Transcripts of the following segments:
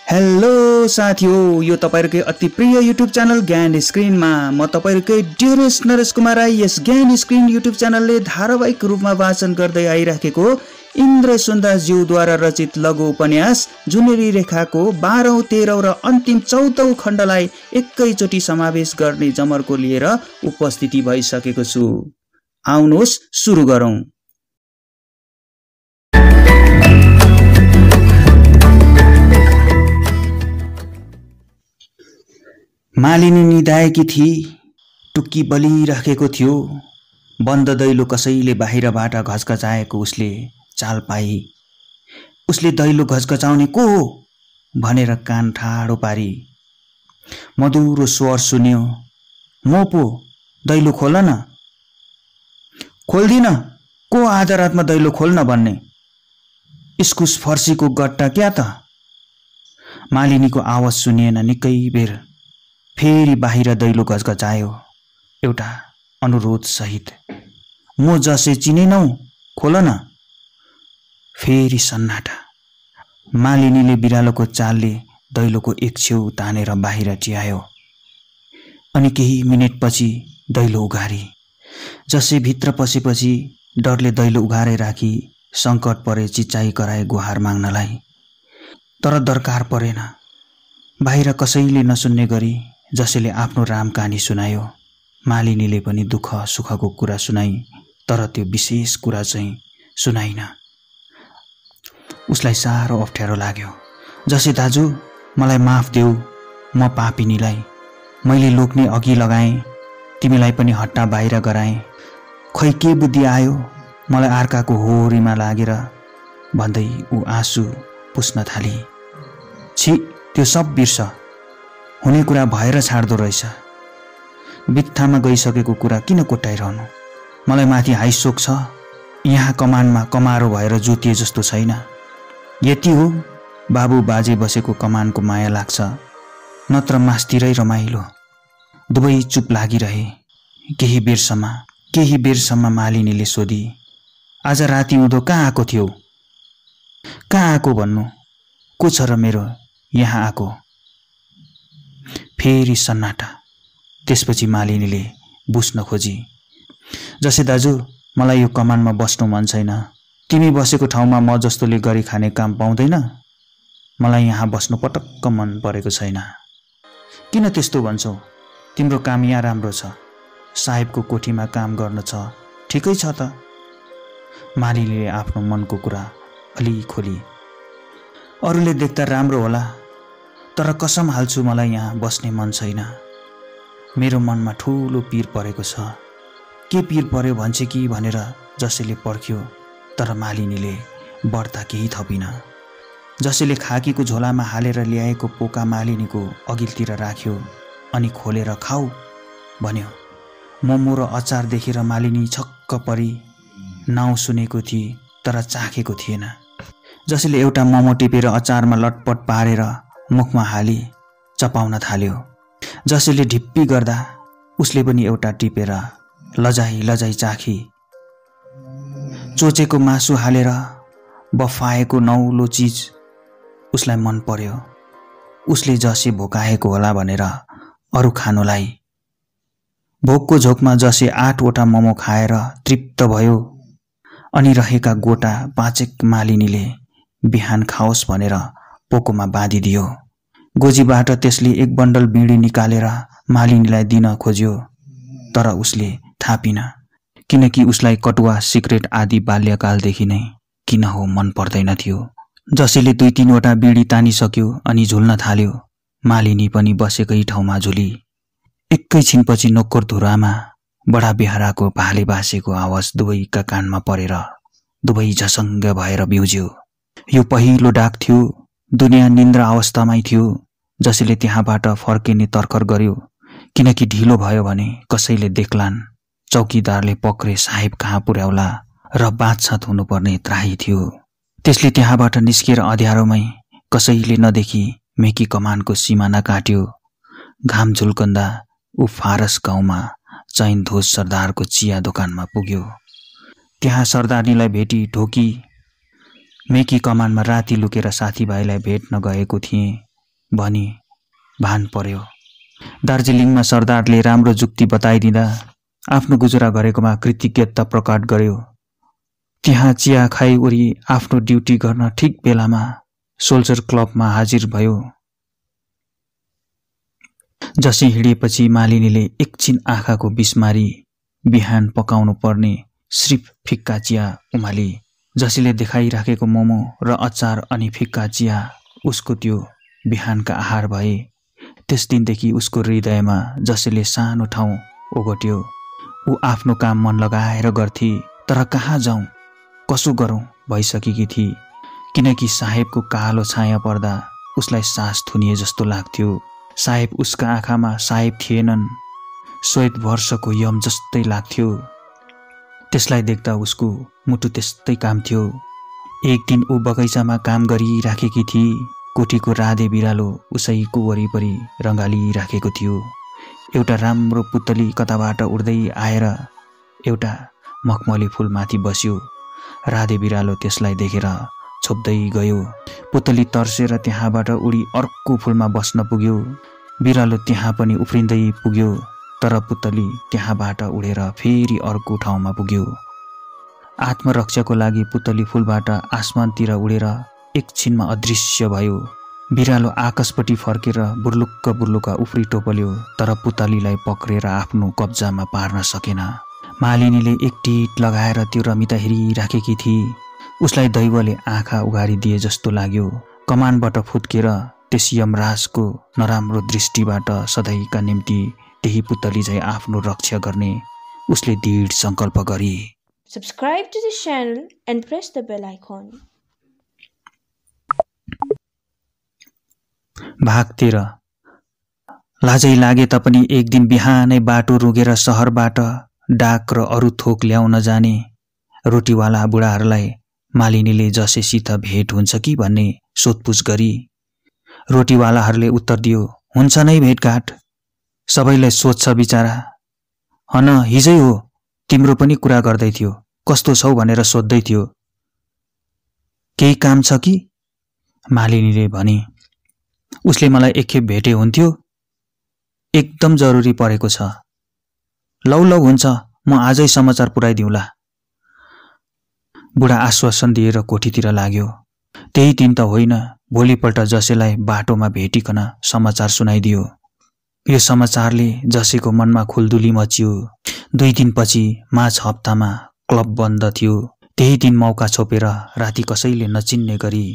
Hello साथीहो, यो तपाईहरुकै अति प्रिय युट्युब च्यानल ज्ञान स्क्रिनमा म तपाईहरुकै डियरेस्ट नरेश कुमार राई यस ज्ञान स्क्रिन युट्युब च्यानलले धारावाहिक रूपमा वाचन गर्दै आइराखेको इन्द्र सुन्दास ज्यूद्वारा रचित लघु उपन्यास जुनेली रेखाको 12औं 13औं र अन्तिम 14औं खण्डलाई एकैचोटी समावेश गर्ने जमर्को लिएर उपस्थिति भइसकेको छु। आउनुहोस् सुरु गरौं। मालिनी निदाएकी थिई। टुक्की बलिराखेको थियो। बन्द दैलो कसैले बाहिरबाट घचघचाएको उसले चाल पाई। उसले दैलो घचघचाउने को हो भनेर कान ठाडो पारी मधुरो स्वर सुन्यो। म पो, दैलो खोल न। खोल्दिन, को आधा रातमा दैलो खोल्न भन्ने? इस्कुस फर्सीको गट्टा क्या त? मालिनीको आवाज सुनिएन निकै बेर। फेरि बाहिर दैलो घचघचायो एउटा अनुरोध सहित। म जसे चिनेनौ, खोल न। फेरि सन्नाटा। मालिनीले बिरालोको चालले दैलोको एक छेउ तानेर बाहिर टियायो अनि केही मिनेटपछि दैलो उघारी। जसे भित्र पसेपछि डरले दैलो उघारै राखी संकट परे चिच्चाइ कराए गुहार माग्नलाई। तर दरकार परेन। बाहिर कसैले नसुन्ने गरी जसले आफ्नो राम कहानी सुनायो। मालिनीले पनि दुःख सुखको कुरा सुनाई, तर त्यो विशेष कुरा चाहिँ सुनाइन। उसलाई साह्रो अप्ठ्यारो लाग्यो। जसे दाजु, मलाई माफ देऊ, म पापिनीलाई मैले लोक्ने अघि लगाएँ, तिमीलाई पनि हट्टा बाहिर गराएँ। खै के बुद्धि आयो मलाई अर्काको होरीमा लागेर भन्दै ऊ आँसु पुस्न थाली। छी, त्यो सब बिर्स। हुने कुरा भएर छाड्दो रहेछ। बित्थामा गइसकेको कुरा किन कोट्याइरहनु? मलाई माथि हाइसोक छ। यहाँ कमानमा कमारो भएर जोतिए जस्तो छैन। यति हो, बाबु बाजे बसेको कमानको माया लाग्छ, नत्र मास्तिरै रमाइलो। दुवै चुप लागिरहे। केही बेरसम्म मालिनीले सोधी, आज राति उँधो कहाँ आएको थियौ? कहाँ आएको भन्नु? को छ र मेरो यहाँ आएको? फेरि सन्नाटा। त्यसपछि मालिनीले बुझ्न खोजी। जसे दाजु, मलाई यो कमानमा बस्नु मन छैन। तिमी बसेको ठाउँमा म जस्तोले गरी खाने काम पाउँदैन। मलाई यहाँ बस्नु पटक्क मन परेको छैन। किन त्यस्तो भन्छौ? तिम्रो काम यहाँ राम्रो छ। साहेबको कोठीमा काम गर्न छ, ठिकै छ त। मालिनीले आफ्नो मनको कुरा अलि खोली। अरूले देख्दा राम्रो होला, तर कसम हाल्छु मलाई यहाँ बस्ने मन छैन। मेरो मनमा ठुलो पीर परेको छ। के पीर पर्यो भन्छ कि भनेर जसले पर्ख्यो, तर मालिनीले बढ्ता केही थपिन। जसले खाकीको झोलामा हालेर ल्याएको पोका मालिनीको अघिल्तिर राख्यो अनि खोलेर खाऊ भन्यो। मोमो र अचार देखेर मालिनी छक्क परी। नाउँ सुनेको थिए तर चाखेको थिएन। जसले एउटा मोमो टिपेर अचारमा लटपट पारेर मुखमा हाली चपाउन थाल्यो। जसले ढिप्पी गर्दा उसले पनि एउटा टिपेर लजाई चाखी। चोचेको मासु हालेर बफाएको नौलो चिज उसलाई मन पर्यो। उसले जसे भोकाएको होला भनेर अरू खानुलाई। भोकको झोकमा जसे 8वटा मोमो खाएर तृप्त भयो अनि रहेका गोटा 5 मालिनीले बिहान खाओस् भनेर पोकोमा बाँधिदियो। गोजीबाट त्यसले एक बन्डल बिडी निकालेर मालिनीलाई दिन खोज्यो, तर उसले थापिन, किनकि उसलाई कटुवा सिगरेट आदि बाल्यकालदेखि नै किन हो मन पर्दैन थियो। जसले 2-3वटा बिडी तानिसक्यो अनि झुल्न थाल्यो। मालिनी पनि बसेकै ठाउँमा झुली। एकैछिनपछि नोक्कर धुरामा बडा बेहराको भाले बासेको आवाज दुवैका कानमा परेर दुवै झसङ्ग भएर बिउज्यो। यो पहिलो डाक थियो। दुनियाँ निन्द्रा अवस्थामै थियो। जसले त्यहाँबाट फर्किने तर्खर गर्यो, किनकि ढिलो भयो भने कसैले देख्लान्। चौकीदारले पक्रे साहेब कहाँ पुर्याउला र बाँचछाँत हुनुपर्ने त्राही थियो। त्यसले त्यहाँबाट निस्केर अँध्यारोमै कसैले नदेखी मेकी कमानको सिमाना काट्यो। घाम झुल्कन्दा ऊ फारस गाउँमा चैनधोज सरदारको चिया दोकानमा पुग्यो। त्यहाँ सरदारनीलाई भेटी ढोकी। मेकी कमानमा राति लुकेर साथीभाइलाई भेट्न गएको थिएँ। भनी भान पर्यो। दार्जिलिङमा सरदारले राम्रो जुक्ति बताइदिँदा आफ्नो गुजरा गरेकोमा कृतज्ञता प्रकट गर्यो। त्यहाँ चिया खाइवरी आफ्नो ड्युटी गर्न ठिक बेलामा सोल्जर क्लबमा हाजिर भयो। जसै हिँडेपछि मालिनीले एकछिन आँखाको बिस्मारी बिहान पकाउनु पर्ने सिर्फ फिक्का चिया उमाली। जसले देखाइराखेको मोमो र अचार अनि फिक्का चिया उसको त्यो बिहानका आहार भए। त्यस दिनदेखि उसको हृदयमा जसले सानो ठाउँ ओगट्यो। ऊ आफ्नो काम मन लगाएर गर्थे, तर कहाँ जाउँ कसो गरौँ भइसकेकी थिए। किनकि साहेबको कालो छाया पर्दा उसलाई सास थुनिए जस्तो लाग्थ्यो। साहेब उसका आँखामा साहेब थिएनन्, श्वेत वर्षको यम जस्तै लाग्थ्यो। त्यसलाई देख्दा उसको मुटु त्यस्तै काम थियो। एक दिन ऊ बगैँचामा काम गरिराखेकी थिए। कोठीको राधे बिरालो उसैको वरिपरि रङ्गालिराखेको थियो। एउटा राम्रो पुतली कताबाट उड्दै आएर एउटा मखमली फुलमाथि बस्यो। राधे बिरालो त्यसलाई देखेर छोप्दै गयो। पुतली तर्सेर त्यहाँबाट उडी अर्को फुलमा बस्न पुग्यो। बिरालो त्यहाँ पनि उफ्रिँदै पुग्यो, तर पुतली त्यहाँबाट उडेर फेरि अर्को ठाउँमा पुग्यो। आत्मरक्षाको लागि पुतली फुलबाट आसमानतिर उडेर एकछिनमा अदृश्य भयो। बिरालो आकाशपट्टि फर्केर बुर्लुक्क बुर्लुक्क उफ्री टोपल्यो, तर पुतलीलाई पक्रेर आफ्नो कब्जामा पार्न सकेन। मालिनीले एक टिट लगाएर त्यो रमिता हेरिराखेकी थिए। उसलाई दैवले आँखा उघारिदिए जस्तो लाग्यो। कमानबाट फुत्केर त्यस यमराजको नराम्रो दृष्टिबाट सधैँका निम्ति त्यही पुतली झैँ आफ्नो रक्षा गर्ने उसले दृढ संकल्प गरी। Subscribe to the channel and press the bell icon. भाग 13। लाजै लागे तापनि एक दिन बिहानै बाटो रुगेर सहरबाट डाक र अरू थोक ल्याउन जाने रोटीवाला बुढाहरूलाई मालिनीले जसेसित भेट हुन्छ कि भन्ने सोधपुछ गरी। रोटीवालाहरूले उत्तर दियो, हुन्छ नै भेटघाट, सबैलाई सोध्छ बिचारा। हन हिजै हो, तिम्रो पनि कुरा गर्दै थियो, कस्तो छौ भनेर सोध्दै थियो। केही काम छ कि? मालिनीले भने। उसले मलाई एकखेप भेटे हुन्थ्यो, एकदम जरुरी परेको छ। लौ लौ हुन्छ, म आजै समाचार पुर्याइदिउँला। बुढा आश्वासन दिएर कोठीतिर लाग्यो। त्यही दिन त होइन, भोलिपल्ट जसेलाई बाटोमा भेटिकन समाचार सुनाइदियो। यो समाचारले जसेको मनमा खुल्दुली मचियो। 2 दिनपछि माझ हप्तामा क्लब बन्द थियो। त्यही दिन मौका छोपेर राति कसैले नचिन्ने गरी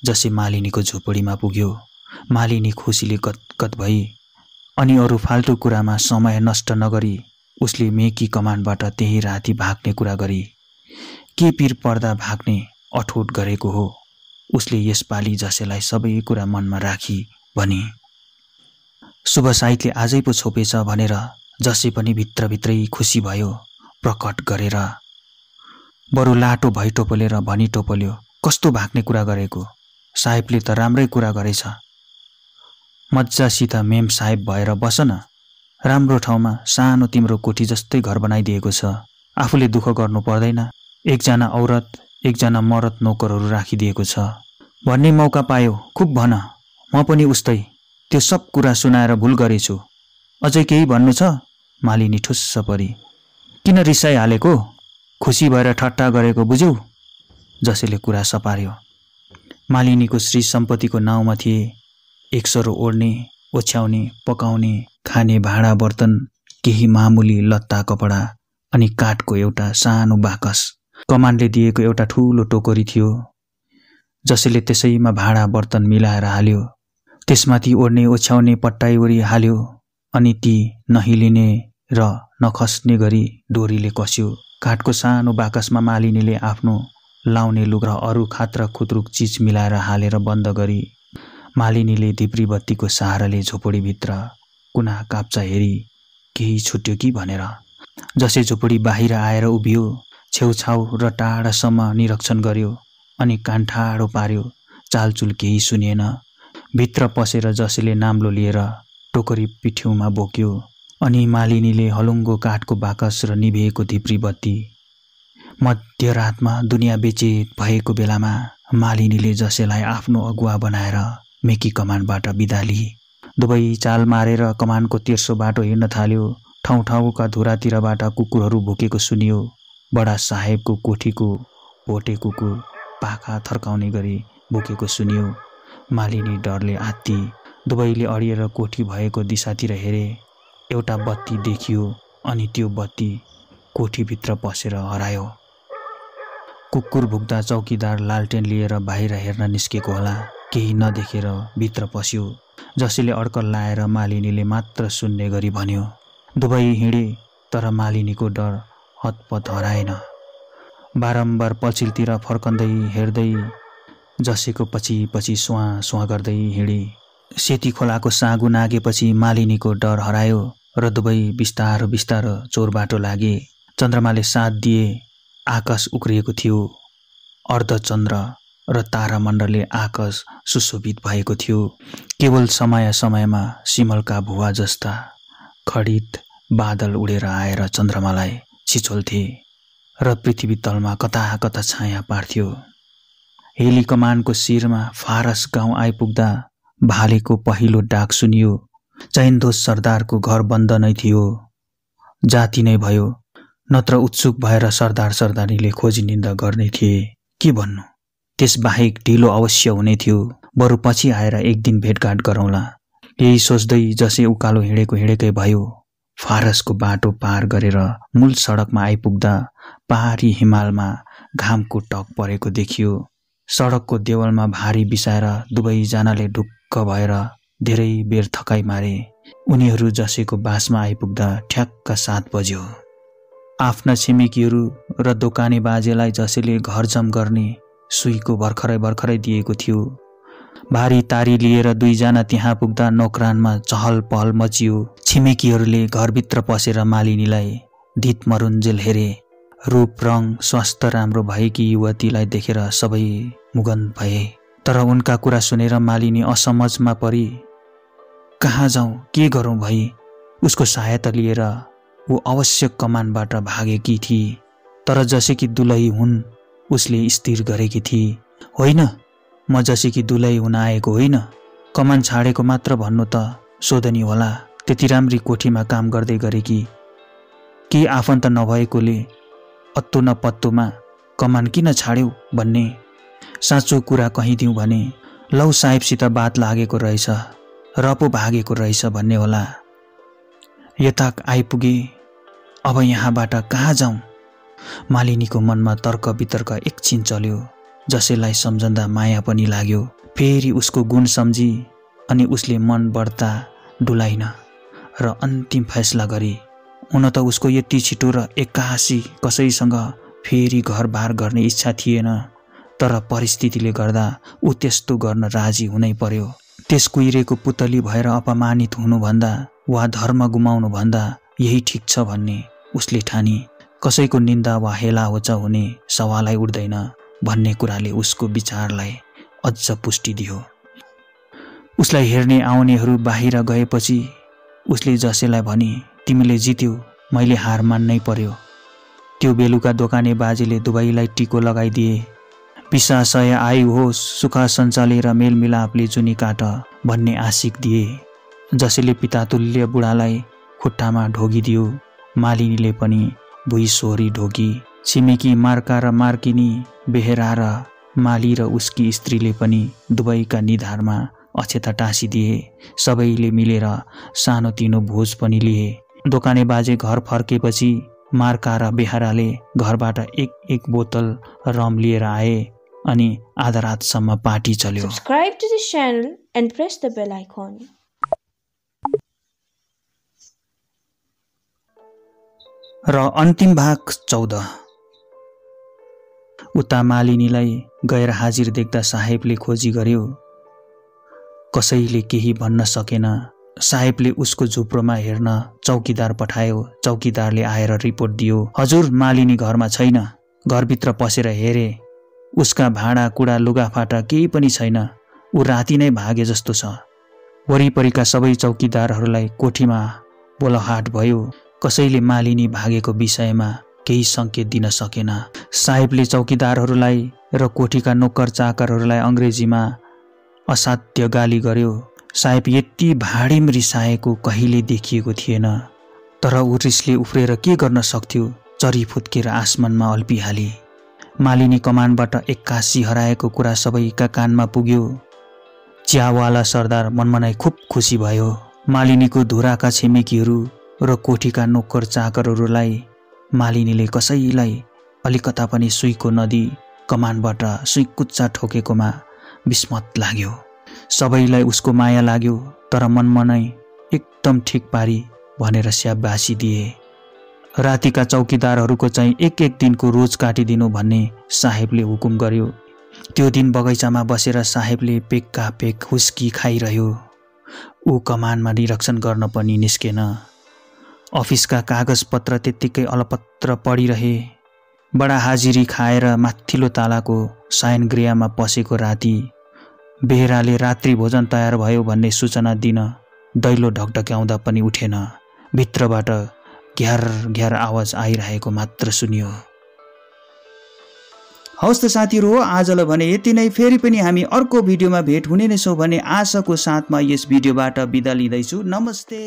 जसे मालिनीको झोपडीमा पुग्यो। मालिनी खुसीले गदगद भई अनि अरू फाल्टु कुरामा समय नष्ट नगरी उसले मेकी कमानबाट त्यही राति भाग्ने कुरा गरी। के पीर पर्दा भाग्ने अठोट गरेको हो। उसले यसपालि जसेलाई सबै कुरा मनमा राखी भने। शुभ साइतले आजै पो छोपेछ भनेर जसे पनि भित्रभित्रै खुसी भयो प्रकट गरेर। बरु लाटो भई टोपलेर भनी टोपल्यो, कस्तो भाग्ने कुरा गरेको, साहेबले त राम्रै कुरा गरेछ। मज्जासित मेम साहेब भएर बस न, राम्रो ठाउँमा सानो तिम्रो कोठी जस्तै घर बनाइदिएको छ। आफूले दुःख गर्नु पर्दैन। एकजना औरत एकजना मरद नोकरहरू राखिदिएको छ भन्ने मौका पायो, खुब भन। म पनि उस्तै त्यो सब कुरा सुनाएर भुल गरेछु। अझै केही भन्नु छ? मालिनी ठुस्स परी। किन रिसाइहालेको? खुसी भएर ठट्टा गरेको बुझ्यौ? जसले कुरा सपार्यो। मालिनीको श्री सम्पत्तिको नाउँमा थिए 1 सरो ओढ्ने, ओछ्याउने, पकाउने, खाने भाँडा बर्तन, केही मामुली लत्ता कपडा अनि काठको एउटा सानो बाकस। कमानले दिएको एउटा ठूलो टोकरी थियो। जसले त्यसैमा भाँडा बर्तन मिलाएर हाल्यो। त्यसमाथि ओढ्ने ओछ्याउने पट्टाइवरी हाल्यो अनि ती नहिलिने र नखस्ने गरी डोरीले कस्यो। काठको सानो बाकसमा मालिनीले आफ्नो लाउने लुगा र अरू खात्र खुत्रुक चिज मिलाएर हालेर बन्द गरी। मालिनीले धिप्री बत्तीको सहाराले झोपडीभित्र कुना काप्चा हेरी केही छुट्यो कि भनेर। जसै झोपडी बाहिर आएर उभियो, छेउछाउ र टाढासम्म निरीक्षण गर्यो अनि कान ठाडो पार्यो। चालचुल केही सुनिएन। भित्र पसेर जसले नाम्लो लिएर टोकरी पिठ्यौमा बोक्यो अनि मालिनीले हलुङ्गो काठको बाकस र निभेको धिप्री बत्ती। मध्यरातमा दुनियाँ बेचेत भएको बेलामा मालिनीले जसलाई आफ्नो अगुवा बनाएर मेकी कमानबाट बिदा लिए। दुवै चाल मारेर कमानको तेर्सो बाटो हिँड्न थाल्यो। ठाउँ ठाउँका धुरातिरबाट कुकुरहरू भुकेको सुनियो। बडा साहेबको कोठीको भोटे कुकुर पाखा थर्काउने गरी भुकेको सुनियो। मालिनी डरले आत्ती। दुवैले अडिएर कोठी भएको दिशातिर हेरे। एउटा बत्ती देखियो अनि त्यो बत्ती कोठीभित्र पसेर हरायो। कुकुर भुक्दा चौकीदार लालटेन लिएर बाहिर हेर्न निस्केको होला। केही नदेखेर भित्र पस्यो। जसैले अड्कल लाएर मालिनीले मात्र सुन्ने गरी भन्यो। दुवै हिँडे तर मालिनीको डर हतपत हराएन। बारम्बार पछिल्तिर फर्कँदै हेर्दै जसेको पछि पछि स्वाँ स्वाँ गर्दै हिँडे। सेती खोलाको साँगु नागेपछि मालिनीको डर हरायो र दुवै बिस्तारो बिस्तारो चोर बाटो लागे। चन्द्रमाले साथ दिए। आकाश उक्रिएको थियो। अर्धचन्द्र र तारामण्डलले आकाश सुशोभित भएको थियो। केवल समय समयमा सिमलका भुवा जस्ता खडित बादल उडेर आएर चन्द्रमालाई छिचोल्थे र पृथ्वी तलमा कता कता छाया पार्थ्यो। हेली कमानको शिरमा फारस गाउँ आइपुग्दा भालेको पहिलो डाक सुनियो। चैनदोस सरदारको घर बन्द नै थियो। जाति नै भयो, नत्र उत्सुक भएर सरदार सरदारीले खोजी निन्दा गर्ने थिए। के भन्नु, त्यसबाहेक ढिलो अवश्य हुने थियो। बरु पछि आएर एक दिन भेटघाट गरौँला। यही सोच्दै जसै उकालो हिँडेकै भयो। फारसको बाटो पार गरेर मूल सडकमा आइपुग्दा पहाडी हिमालमा घामको टक परेको देखियो। सडकको देवलमा भारी बिसाएर दुवैजनाले ढुक्क भएर धेरै बेर थकाइ मारे। उनीहरू जसेको बासमा आइपुग्दा ठ्याक्क 7 बज्यो। आफ्ना छिमेकीहरू र दोकाने बाजेलाई जसले घरजम गर्ने सुईको भर्खरै दिएको थियो। भारी तारी लिएर दुईजना त्यहाँ पुग्दा नोकरानमा चहल पहल मचियो। छिमेकीहरूले घरभित्र पसेर मालिनीलाई धित मरुन्जेल हेरे। रूप रङ स्वास्थ्य राम्रो भएकी युवतीलाई देखेर सबै मुगन भए। तर उनका कुरा सुनेर मालिनी असमझमा परी। कहाँ जाउँ, के गरौँ भई उसको सहायता लिएर ऊ अवश्य कमानबाट भागेकी थिए। तर जसेकी दुलही हुन् उसले स्थिर गरेकी थिए। होइन, म जसेकी दुलही हुन आएको होइन, कमान छाडेको मात्र भन्नु त सोधनी होला। त्यति राम्री कोठीमा काम गर्दै गरेकी, के आफन्त नभएकोले अत्तो न पत्तोमा कमान किन छाड्यौ भन्ने साँचो कुरा कहिदिउँ भने लौ साहेबसित बात लागेको रहेछ र पो भागेको रहेछ भन्ने होला। यता आइपुगे, अब यहाँबाट कहाँ जाउँ? मालिनीको मनमा तर्क वितर्क एकछिन चल्यो। जसैलाई सम्झँदा माया पनि लाग्यो। फेरि उसको गुण सम्झी अनि उसले मन बढ्ता डुलाइन र अन्तिम फैसला गरी। हुन त उसको यति छिटो र एक्कासी कसैसँग फेरि घरबार गर्ने इच्छा थिएन। तर परिस्थितिले गर्दा ऊ त्यस्तो गर्न राजी हुनै पर्यो। त्यस कुहिरेको पुतली भएर अपमानित हुनुभन्दा वा धर्म गुमाउनु भन्दा यही ठिक छ भन्ने उसले ठानी। कसैको निन्दा वा हेला होचा हुने सवालै उठ्दैन भन्ने कुराले उसको विचारलाई अझ पुष्टि दियो। उसलाई हेर्ने आउनेहरू बाहिर गएपछि उसले जसैलाई भने, तिमीले जित्यौ, मैले हार मान्नै पर्यो। त्यो बेलुका दोकाने बाजेले दुवैलाई टिको लगाइदिए। विश्वासय आयु होस्, सुख सञ्चाले र मेलमिलापले जुनी काट भन्ने आशिक दिए। जसैले पितातुल्य बुढालाई खुट्टामा ढोगिदियो, मालिनीले पनि भुइँ सोहोरी ढोगी। छिमेकी मार्का र मार्किनी, बेहेरा र माली र उसकी स्त्रीले पनि दुवैका निधारमा अक्षता टाँसिदिए। सबैले मिलेर सानोतिनो भोज पनि लिए। दोकाने बाजे घर फर्केपछि मार्का र बेहराले घरबाट एक बोतल रम लिएर आए अनि आधा रातसम्म पार्टी चल्यो। Subscribe to this channel and press the bell icon. र अन्तिम भाग 14। उता मालिनीलाई गैर हाजिर देख्दा साहेबले खोजी गर्यो। कसैले केही भन्न सकेन। साहेबले उसको झुप्रोमा हेर्न चौकीदार पठायो। चौकीदारले आएर रिपोर्ट दियो, हजुर मालिनी घरमा छैन। घरभित्र पसेर हेरे, उसका भाँडा कुडा लुगाफाटा केही पनि छैन। ऊ राति नै भागे जस्तो छ। वरिपरिका सबै चौकीदारहरूलाई कोठीमा बोलाहाट भयो। कसैले मालिनी भागेको विषयमा केही सङ्केत दिन सकेन। साहेबले चौकीदारहरूलाई र कोठीका नोकर चाकरहरूलाई अङ्ग्रेजीमा असाध्य गाली गर्यो। साहेब यति भाडीम रिसाएको कहिले देखिएको थिएन। तर ऊ रिसले उफ्रेर के गर्न सक्थ्यो? चरी फुत्केर आसमानमा अल्पिहाली। मालिनी कमानबाट 81 हराएको कुरा सबैका कानमा पुग्यो। चियावाला सरदार मनमनाई खुब खुसी भयो। मालिनीको धुराका छिमेकीहरू र कोठीका नोकर चाकरहरूलाई मालिनीले कसैलाई अलिकता पनि सुईको नदी कमानबाट सुईकुच्चा ठोकेकोमा विस्मत लाग्यो। सबैलाई उसको माया लाग्यो। तर मनमनाई एकदम ठिक पारी भनेर स्याबासी दिए। रातिका चौकीदारहरूको चाहिँ एक दिनको रोज काटिदिनु भन्ने साहेबले हुकुम गर्यो। त्यो दिन बगैँचामा बसेर साहेबले पेक्का पेक हुस्की खाइरह्यो। ऊ कमानमा निरीक्षण गर्न पनि निस्केन। अफिसका कागजपत्र त्यत्तिकै अलपत्र पडिरहे। बडा हाजिरी खाएर माथिल्लो तालाको शयनगृहमा पसेको राति बेहराले रात्रि भोजन तयार भयो भन्ने सूचना दिन दैलो ढकढक्याउँदा पनि उठेन। भित्रबाट घ्यार घ्यार आवाज आइरहेको मात्र सुनियो। हवस् त साथीहरू, आजलाई भने यति नै। फेरि पनि हामी अर्को भिडियोमा भेट हुने नै छौँ भन्ने आशाको साथमा यस भिडियोबाट बिदा लिँदैछु। नमस्ते।